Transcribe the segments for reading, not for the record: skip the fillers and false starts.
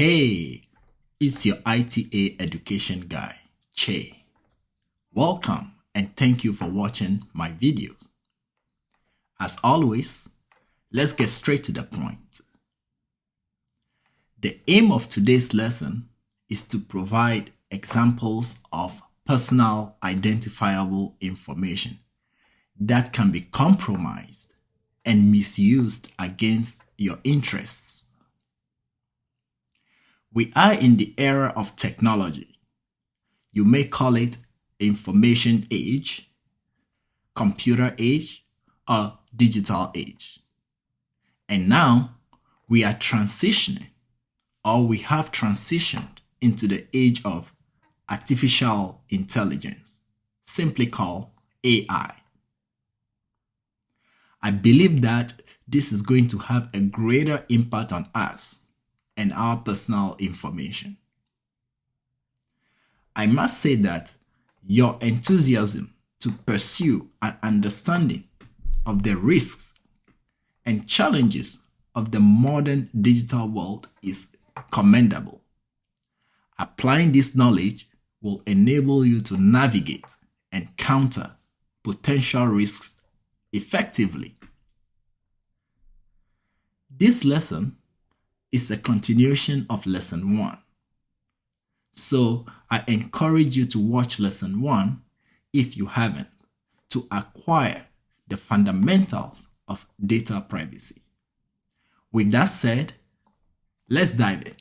Hey, it's your ITA education guy, Che. Welcome and thank you for watching my videos. As always, let's get straight to the point. The aim of today's lesson is to provide examples of personal identifiable information that can be compromised and misused against your interests. We are in the era of technology. You may call it information age, computer age, or digital age. And now we are transitioning, or we have transitioned into the age of artificial intelligence, simply called AI. I believe that this is going to have a greater impact on us and our personal information. I must say that your enthusiasm to pursue an understanding of the risks and challenges of the modern digital world is commendable. Applying this knowledge will enable you to navigate and counter potential risks effectively. This lesson is a continuation of lesson 1. So I encourage you to watch lesson 1 if you haven't, to acquire the fundamentals of data privacy. With that said, let's dive in.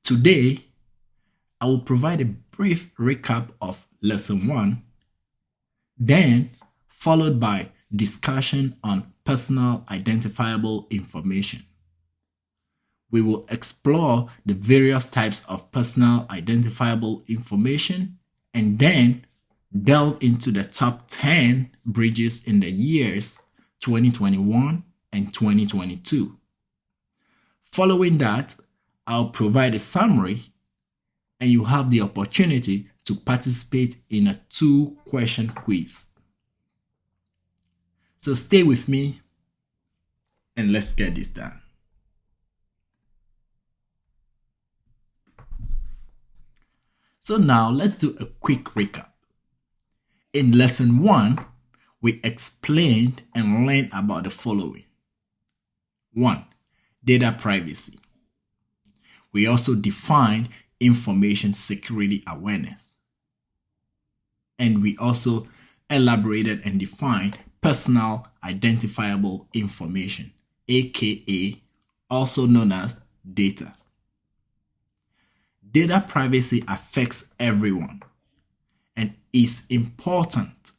Today, I will provide a brief recap of lesson 1, then followed by discussion on personal identifiable information. We will explore the various types of personal identifiable information and then delve into the top 10 breaches in the years 2021 and 2022. Following that, I'll provide a summary and you have the opportunity to participate in a 2-question quiz. So stay with me and let's get this done. So now let's do a quick recap. In lesson 1, we explained and learned about the following. 1. Data privacy. We also defined information security awareness. And we also elaborated and defined personal identifiable information, aka also known as data. Data privacy affects everyone and is important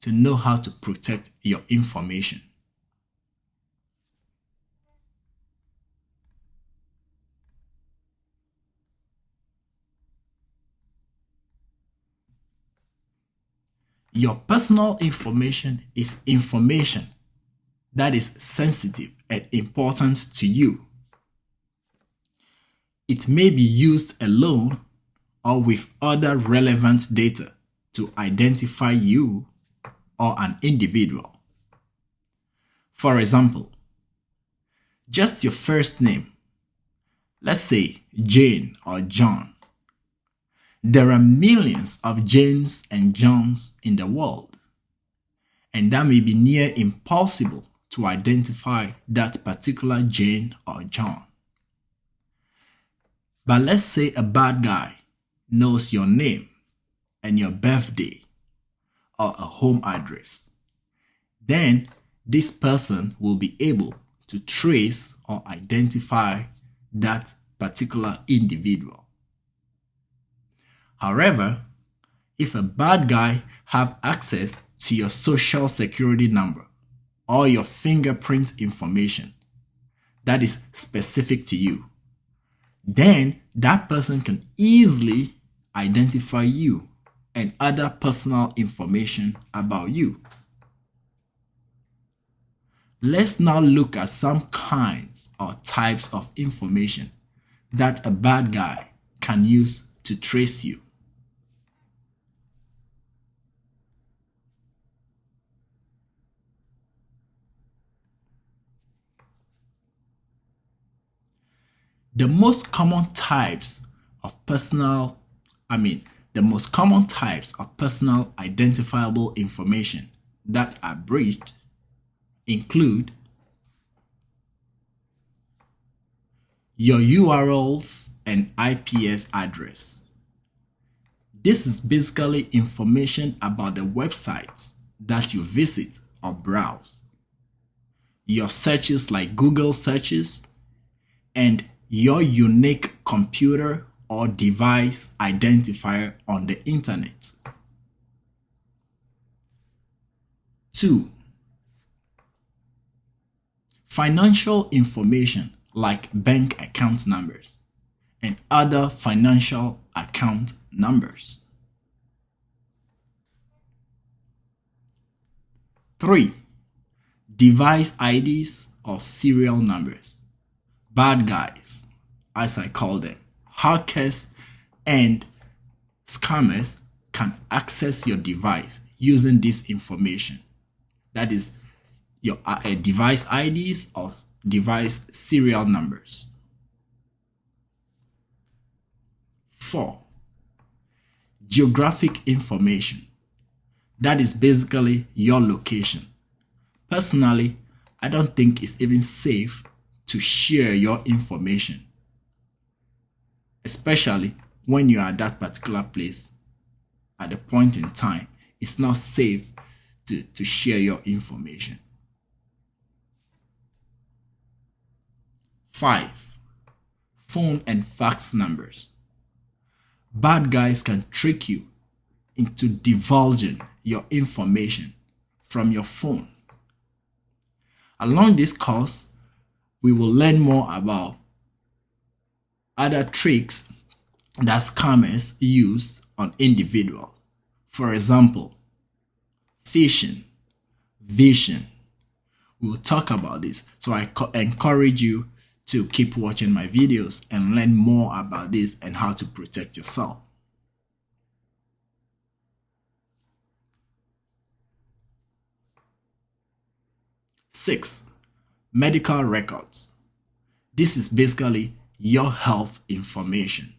to know how to protect your information. Your personal information is information that is sensitive and important to you. It may be used alone or with other relevant data to identify you or an individual. For example, just your first name, let's say Jane or John. There are millions of Janes and Johns in the world, and that may be near impossible to identify that particular Jane or John. But let's say a bad guy knows your name and your birthday or a home address. Then this person will be able to trace or identify that particular individual. However, if a bad guy have access to your social security number or your fingerprint information that is specific to you, then that person can easily identify you and other personal information about you. Let's now look at some kinds or types of information that a bad guy can use to trace you. The most common types of the most common types of personal identifiable information that are breached include your URLs and IPS address. This is basically information about the websites that you visit or browse. Your searches like Google searches and your unique computer or device identifier on the internet. 2. Financial information like bank account numbers and other financial account numbers. 3. Device IDs or serial numbers. Bad guys, as I call them, hackers and scammers can access your device using this information. That is your device IDs or device serial numbers. 4. Geographic information. That is basically your location. Personally, I don't think it's even safe to share your information, especially when you are at that particular place at a point in time. It's not safe to share your information. 5. Phone and fax numbers. Bad guys can trick you into divulging your information from your phone. Along this course, we will learn more about other tricks that scammers use on individuals. For example, phishing, vishing. We will talk about this. So I encourage you to keep watching my videos and learn more about this and how to protect yourself. 6. Medical records. This is basically your health information.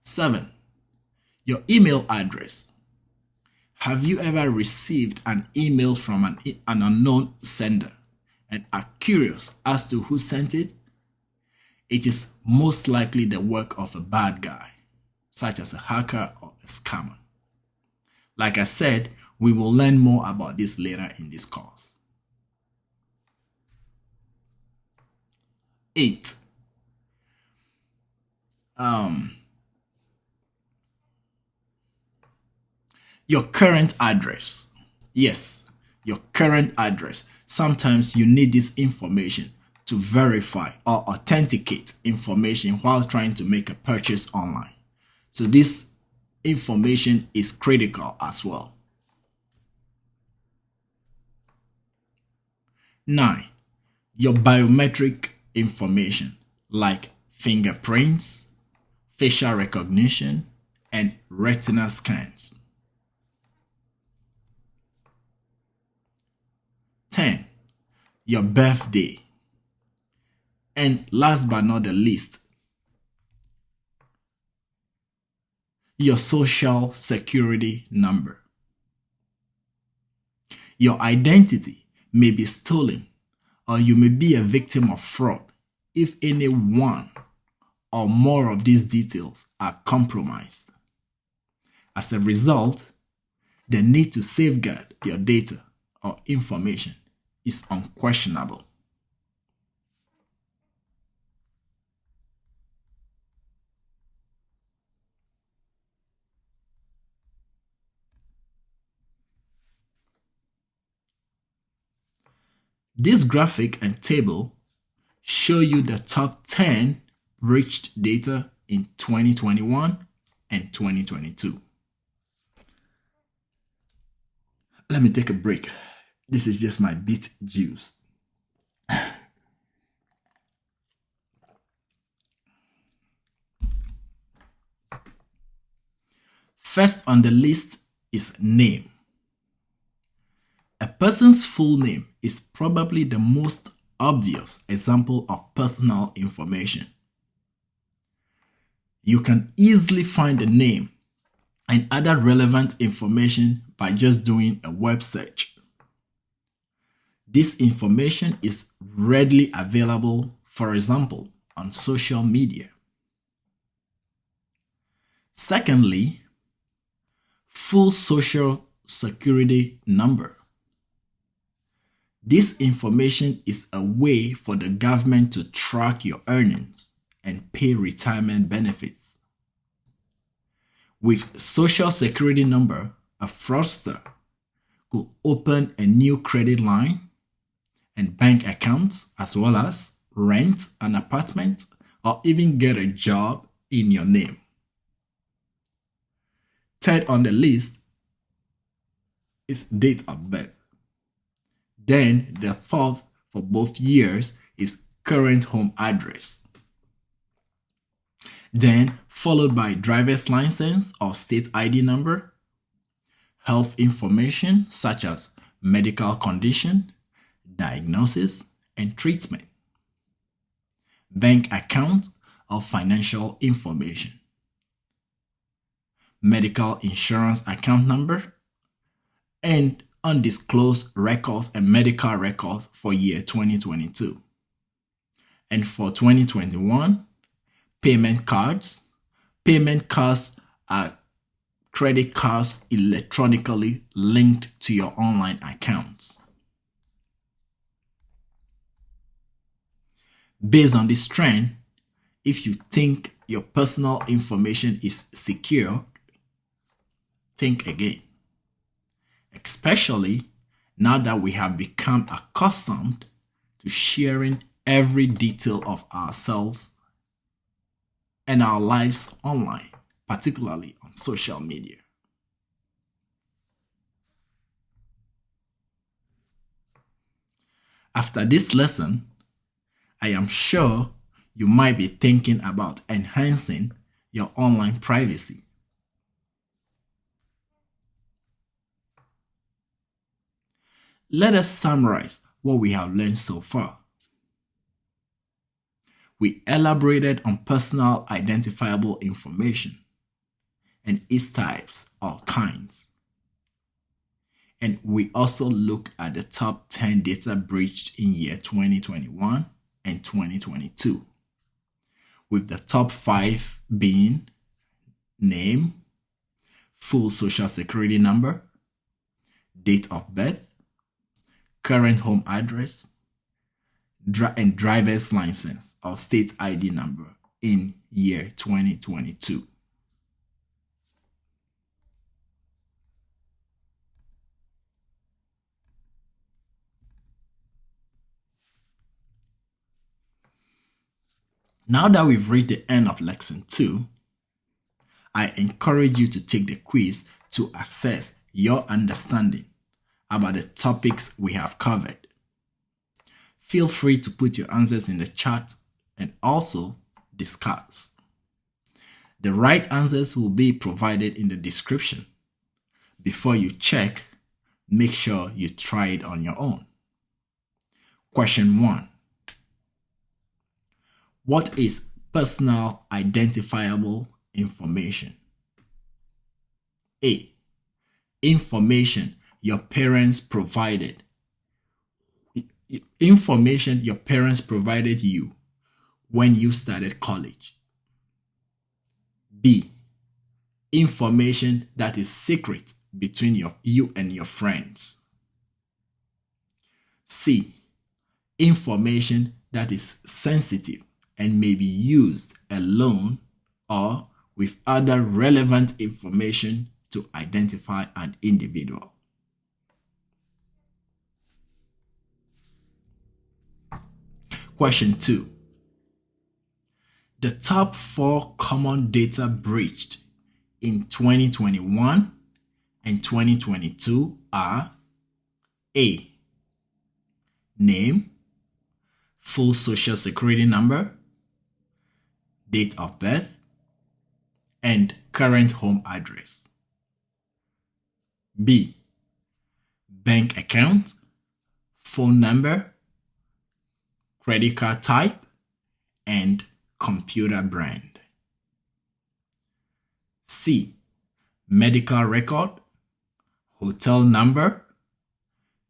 7. Your email address. Have you ever received an email from an unknown sender and are curious as to who sent it? It is most likely the work of a bad guy, such as a hacker or a scammer. Like I said, we will learn more about this later in this course. 8. Your current address. Yes, your current address. Sometimes you need this information to verify or authenticate information while trying to make a purchase online. So this information is critical as well. 9. Your biometric information like fingerprints, facial recognition, and retina scans. 10. Your birthday. And last but not the least, your social security number. Your identity may be stolen or you may be a victim of fraud if any one or more of these details are compromised. As a result, the need to safeguard your data or information is unquestionable. This graphic and table show you the top 10 breached data in 2021 and 2022. Let me take a break. This is just my beet juice. First on the list is name. A person's full name is probably the most obvious example of personal information. You can easily find the name and other relevant information by just doing a web search. This information is readily available, for example, on social media. Secondly, full social security number. This information is a way for the government to track your earnings and pay retirement benefits. With social security number, a fraudster could open a new credit line and bank accounts, as well as rent an apartment or even get a job in your name. Third on the list is date of birth. Then the fourth for both years is current home address. Then followed by driver's license or state ID number, health information such as medical condition, diagnosis, and treatment, bank account or financial information, medical insurance account number, and undisclosed records and medical records for year 2022. And for 2021, payment cards. Payment cards are credit cards electronically linked to your online accounts. Based on this trend, if you think your personal information is secure, think again. Especially now that we have become accustomed to sharing every detail of ourselves and our lives online, particularly on social media. After this lesson, I am sure you might be thinking about enhancing your online privacy. Let us summarize what we have learned so far. We elaborated on personal identifiable information and its types or kinds. And we also looked at the top 10 data breached in year 2021 and 2022, with the top 5 being name, full social security number, date of birth, current home address, and driver's license or state ID number in year 2022. Now that we've reached the end of lesson 2, I encourage you to take the quiz to assess your understanding about the topics we have covered. Feel free to put your answers in the chat and also discuss. The right answers will be provided in the description. Before you check, make sure you try it on your own. Question 1. What is personal identifiable information? A. Information your parents provided. Information your parents provided you when you started college. B. Information that is secret between you and your friends. C. Information that is sensitive and may be used alone or with other relevant information to identify an individual. Question 2. The top 4 common data breached in 2021 and 2022 are A. Name, full social security number, date of birth, and current home address. B. Bank account, phone number, credit card type, and computer brand. C. Medical record, hotel number,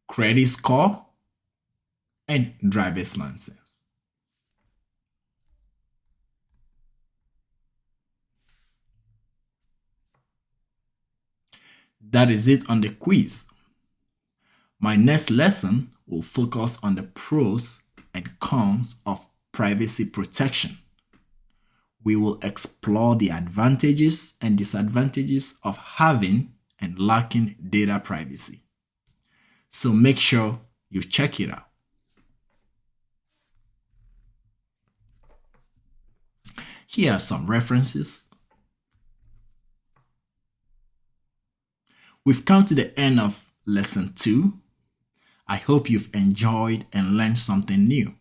credit score, and driver's license. That is it on the quiz. My next lesson will focus on the pros and cons of privacy protection. We will explore the advantages and disadvantages of having and lacking data privacy. So make sure you check it out. Here are some references. We've come to the end of lesson 2. I hope you've enjoyed and learned something new.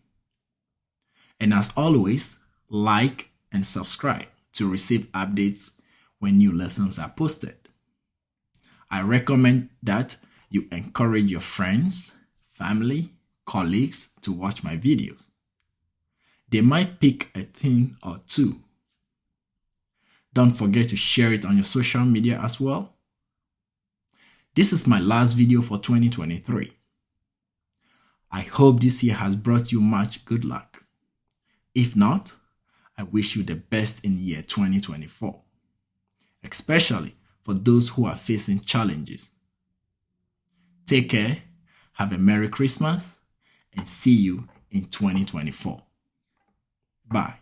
And as always, like and subscribe to receive updates when new lessons are posted. I recommend that you encourage your friends, family, colleagues to watch my videos. They might pick a thing or two. Don't forget to share it on your social media as well. This is my last video for 2023. I hope this year has brought you much good luck. If not, I wish you the best in year 2024, especially for those who are facing challenges. Take care, have a Merry Christmas, and see you in 2024. Bye.